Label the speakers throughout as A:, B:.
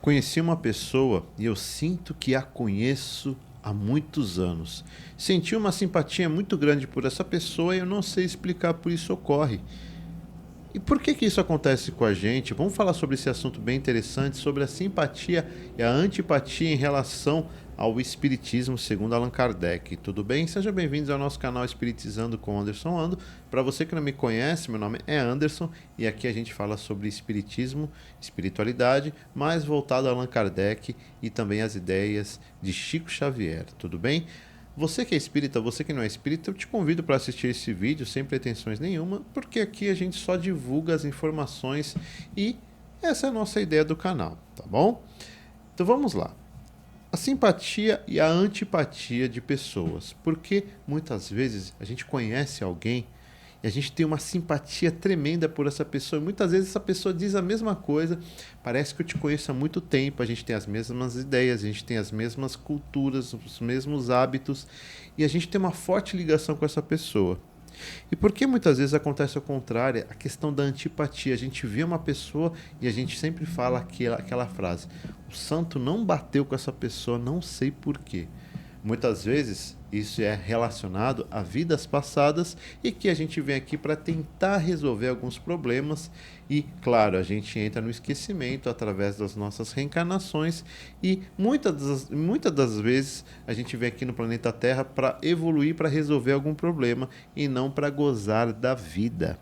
A: Conheci uma pessoa e eu sinto que a conheço há muitos anos. Senti uma simpatia muito grande por essa pessoa e eu não sei explicar por isso ocorre. E por que isso acontece com a gente? Vamos falar sobre esse assunto bem interessante, sobre a simpatia e a antipatia em relação ao Espiritismo, segundo Allan Kardec. Tudo bem? Sejam bem-vindos ao nosso canal Espiritizando com Anderson Ando. Para você que não me conhece, meu nome é Anderson e aqui a gente fala sobre Espiritismo, espiritualidade, mais voltado a Allan Kardec e também as ideias de Chico Xavier. Tudo bem? Você que é espírita, você que não é espírita, eu te convido para assistir esse vídeo sem pretensões nenhuma, porque aqui a gente só divulga as informações e essa é a nossa ideia do canal, tá bom? Então vamos lá. A simpatia e a antipatia de pessoas, porque muitas vezes a gente conhece alguém e a gente tem uma simpatia tremenda por essa pessoa. E muitas vezes essa pessoa diz a mesma coisa. Parece que eu te conheço há muito tempo. A gente tem as mesmas ideias, a gente tem as mesmas culturas, os mesmos hábitos. E a gente tem uma forte ligação com essa pessoa. E por que muitas vezes acontece ao contrário? A questão da antipatia. A gente vê uma pessoa e a gente sempre fala aquela frase: o santo não bateu com essa pessoa, não sei porquê. Muitas vezes isso é relacionado a vidas passadas e que a gente vem aqui para tentar resolver alguns problemas e, claro, a gente entra no esquecimento através das nossas reencarnações e muitas das vezes a gente vem aqui no planeta Terra para evoluir, para resolver algum problema e não para gozar da vida.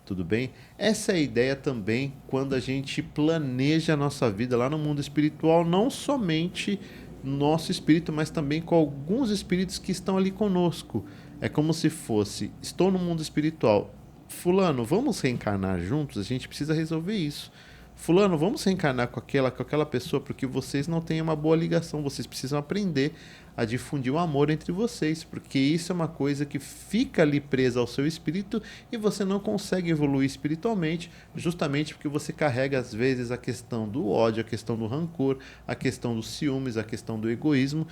A: Tudo bem? Essa é a ideia também quando a gente planeja a nossa vida lá no mundo espiritual, não somente nosso espírito, mas também com alguns espíritos que estão ali conosco. É como se fosse: estou no mundo espiritual. Fulano, vamos reencarnar juntos? A gente precisa resolver isso. Fulano, vamos reencarnar com aquela pessoa porque vocês não têm uma boa ligação. Vocês precisam aprender a difundir o amor entre vocês, porque isso é uma coisa que fica ali presa ao seu espírito e você não consegue evoluir espiritualmente, justamente porque você carrega às vezes a questão do ódio, a questão do rancor, a questão dos ciúmes, a questão do egoísmo,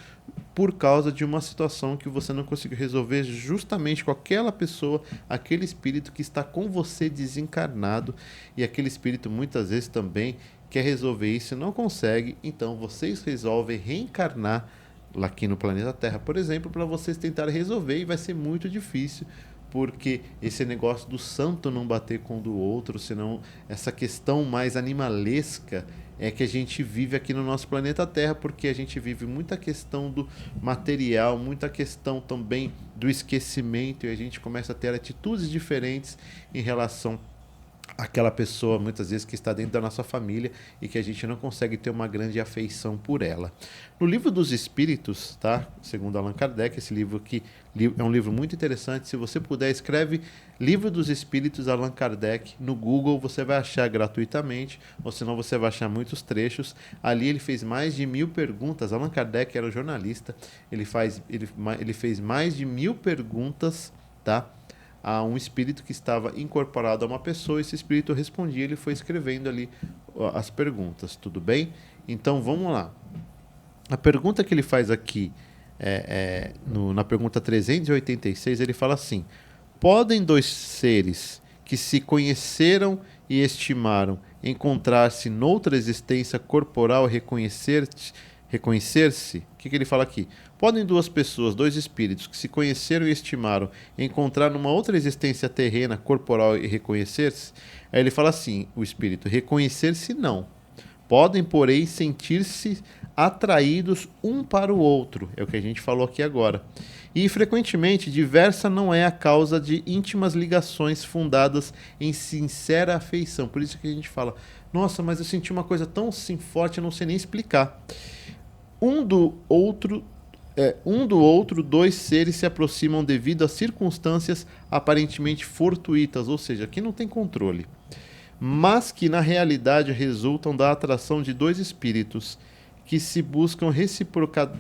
A: por causa de uma situação que você não conseguiu resolver justamente com aquela pessoa, aquele espírito que está com você desencarnado, e aquele espírito muitas vezes também quer resolver isso e não consegue, então vocês resolvem reencarnar lá aqui no planeta Terra, por exemplo, para vocês tentarem resolver, e vai ser muito difícil, porque esse negócio do santo não bater com o do outro, senão essa questão mais animalesca é que a gente vive aqui no nosso planeta Terra, porque a gente vive muita questão do material, muita questão também do esquecimento, e a gente começa a ter atitudes diferentes em relação aquela pessoa, muitas vezes, que está dentro da nossa família e que a gente não consegue ter uma grande afeição por ela. No Livro dos Espíritos, tá? Segundo Allan Kardec, esse livro aqui é um livro muito interessante. Se você puder, escreve Livro dos Espíritos Allan Kardec no Google, você vai achar gratuitamente, ou senão você vai achar muitos trechos. Ali ele fez mais de 1000 perguntas. Allan Kardec era um jornalista, ele fez mais de 1000 perguntas, tá? A um espírito que estava incorporado a uma pessoa. Esse espírito respondia, ele foi escrevendo ali as perguntas, tudo bem? Então vamos lá. A pergunta que ele faz aqui, na pergunta 386, ele fala assim: podem dois seres que se conheceram e estimaram encontrar-se noutra existência corporal e reconhecer-se? O que ele fala aqui? Podem duas pessoas, dois espíritos que se conheceram e estimaram, encontrar numa outra existência terrena, corporal e reconhecer-se? Aí ele fala assim, o espírito: reconhecer-se não. Podem, porém, sentir-se atraídos um para o outro. É o que a gente falou aqui agora. E, frequentemente, diversa não é a causa de íntimas ligações fundadas em sincera afeição. Por isso que a gente fala: nossa, mas eu senti uma coisa tão assim forte, eu não sei nem explicar. Um do outro, dois seres se aproximam devido a circunstâncias aparentemente fortuitas, ou seja, que não tem controle, mas que na realidade resultam da atração de dois espíritos que se buscam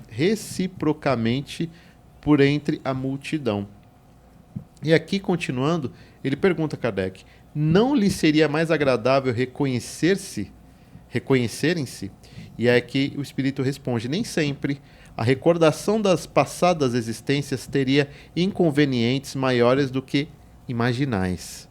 A: reciprocamente por entre a multidão. E aqui, continuando, ele pergunta a Kardec: não lhe seria mais agradável reconhecerem-se? E é que o espírito responde: nem sempre. A recordação das passadas existências teria inconvenientes maiores do que imaginais.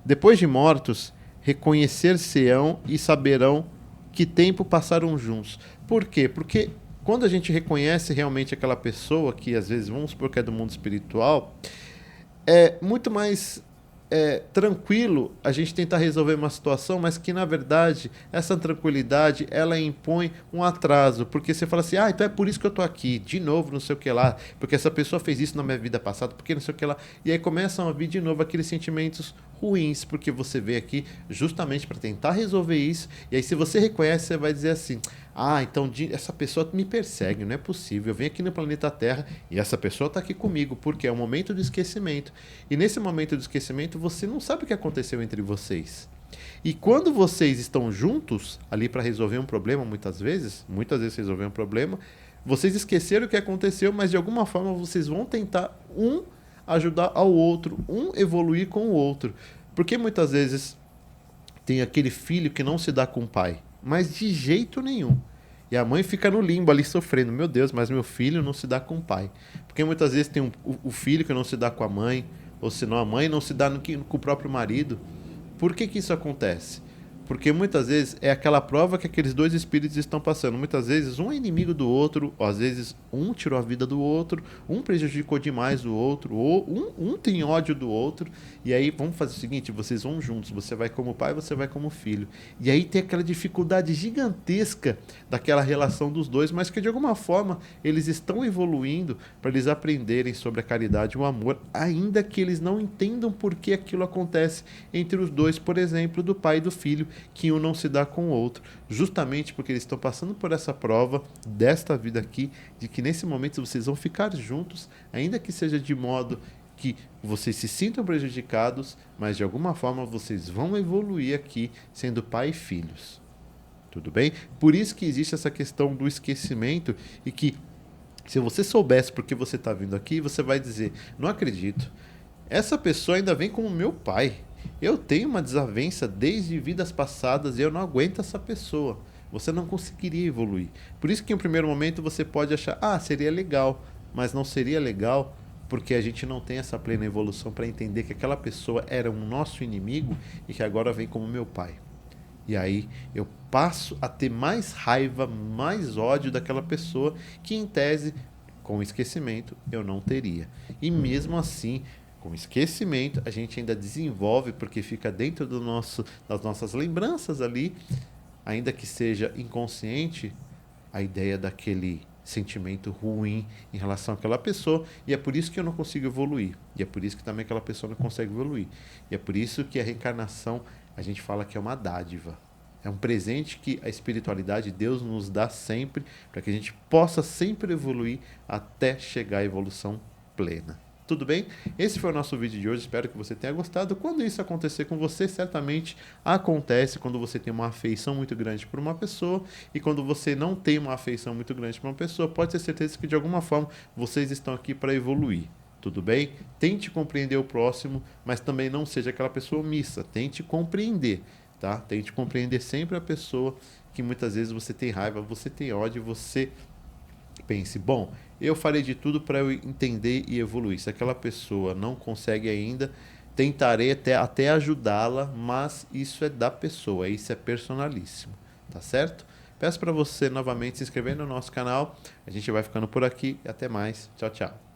A: Depois de mortos, reconhecer-se-ão e saberão que tempo passaram juntos. Por quê? Porque quando a gente reconhece realmente aquela pessoa que às vezes vamos supor que é do mundo espiritual, é muito mais tranquilo a gente tentar resolver uma situação, mas que na verdade essa tranquilidade ela impõe um atraso, porque você fala assim, ah, então é por isso que eu tô aqui, de novo, não sei o que lá, porque essa pessoa fez isso na minha vida passada, porque não sei o que lá, e aí começam a vir de novo aqueles sentimentos ruins, porque você veio aqui justamente para tentar resolver isso, e aí se você reconhece, você vai dizer assim, ah, então essa pessoa me persegue, não é possível. Eu venho aqui no planeta Terra e essa pessoa está aqui comigo, porque é um momento do esquecimento. E nesse momento do esquecimento, você não sabe o que aconteceu entre vocês. E quando vocês estão juntos, ali para resolver um problema, muitas vezes resolver um problema, vocês esqueceram o que aconteceu, mas de alguma forma vocês vão tentar ajudar ao outro, evoluir com o outro. Porque muitas vezes tem aquele filho que não se dá com o pai, mas de jeito nenhum. E a mãe fica no limbo ali sofrendo. Meu Deus, mas meu filho não se dá com o pai. Porque muitas vezes tem o filho que não se dá com a mãe, ou senão a mãe não se dá com o próprio marido. Por que isso acontece? Porque muitas vezes é aquela prova que aqueles dois espíritos estão passando. Muitas vezes um é inimigo do outro, ou às vezes um tirou a vida do outro, um prejudicou demais o outro, ou um tem ódio do outro. E aí vamos fazer o seguinte, vocês vão juntos, você vai como pai, você vai como filho. E aí tem aquela dificuldade gigantesca daquela relação dos dois, mas que de alguma forma eles estão evoluindo para eles aprenderem sobre a caridade e o amor, ainda que eles não entendam por que aquilo acontece entre os dois, por exemplo, do pai e do filho, que um não se dá com o outro, justamente porque eles estão passando por essa prova desta vida aqui, de que nesse momento vocês vão ficar juntos, ainda que seja de modo que vocês se sintam prejudicados, mas de alguma forma vocês vão evoluir aqui sendo pai e filhos. Tudo bem? Por isso que existe essa questão do esquecimento e que se você soubesse por que você está vindo aqui, você vai dizer, não acredito, essa pessoa ainda vem como meu pai. Eu tenho uma desavença desde vidas passadas e eu não aguento essa pessoa. Você não conseguiria evoluir. Por isso que em um primeiro momento você pode achar, ah, seria legal, mas não seria legal porque a gente não tem essa plena evolução para entender que aquela pessoa era um nosso inimigo e que agora vem como meu pai. E aí eu passo a ter mais raiva, mais ódio daquela pessoa que em tese, com esquecimento, eu não teria. E mesmo assim, com esquecimento, a gente ainda desenvolve, porque fica dentro das nossas lembranças ali, ainda que seja inconsciente, a ideia daquele sentimento ruim em relação àquela pessoa, e é por isso que eu não consigo evoluir, e é por isso que também aquela pessoa não consegue evoluir, e é por isso que a reencarnação, a gente fala que é uma dádiva, é um presente que a espiritualidade, Deus nos dá sempre, para que a gente possa sempre evoluir até chegar à evolução plena. Tudo bem? Esse foi o nosso vídeo de hoje, espero que você tenha gostado. Quando isso acontecer com você, certamente acontece quando você tem uma afeição muito grande por uma pessoa, e quando você não tem uma afeição muito grande por uma pessoa, pode ter certeza que de alguma forma vocês estão aqui para evoluir. Tudo bem? Tente compreender o próximo, mas também não seja aquela pessoa omissa. Tente compreender, tá? Tente compreender sempre a pessoa que muitas vezes você tem raiva, você tem ódio, você pense, bom, eu farei de tudo para eu entender e evoluir. Se aquela pessoa não consegue ainda, tentarei até ajudá-la, mas isso é da pessoa, isso é personalíssimo, tá certo? Peço para você novamente se inscrever no nosso canal. A gente vai ficando por aqui e até mais. Tchau, tchau.